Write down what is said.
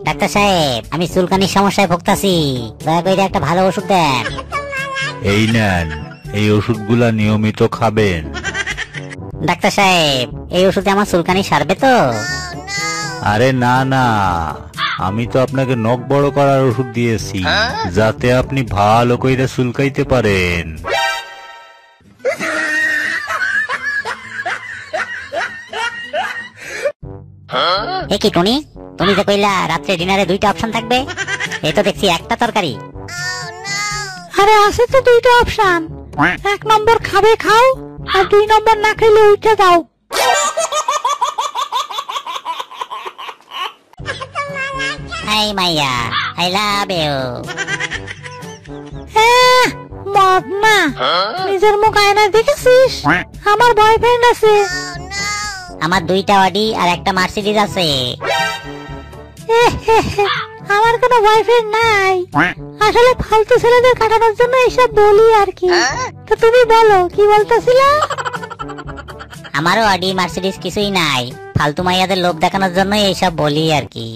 Doctor সাহেব, আমি চুলকানির সমস্যায় ভুগতাছি, দয়া করে একটা ভালো ওষুধ দেন। এই নেন, এই ওষুধগুলা নিয়মিত খাবেন। ডাক্তার সাহেব, এই ওষুধে আমার চুলকানি সারবে তো? আরে না না, আমি তো আপনাকে নখ বড় করার ওষুধ দিয়েছি, যাতে আপনি ভালো কইরা চুলকাইতে পারেন। এ কি টনি, তুমি যে কইলা রাত্রে ডিনারে 2টা অপশন থাকবে, এই তো দেখছি একটা তরকারি। আরে আছে তো 2টা অপশন, 1 নম্বর খাবে খাও, আর 2 নম্বর না খাইলে উঠে যাও। হাই মাইয়া, আই লাভ ইউ। মদ না, নিজের মুখ আয়নায় দেখেছিস? আমার বয়ফ্রেন্ড আছে। আমার 2টা অডি আর একটা মার্সিডিজ আছে। আমার কোনো বয়ফ্রেন্ড নাই, আসলে ফালতু ছেলেদের কাটানোর জন্য এইসব বলি আর কি। তো তুমি বলো কি বলতেছিলা? আমারও অডি মার্সিডিজ কিছুই নাই, ফালতু মাইয়াদের লোভ দেখানোর জন্য এইসব বলি আর কি।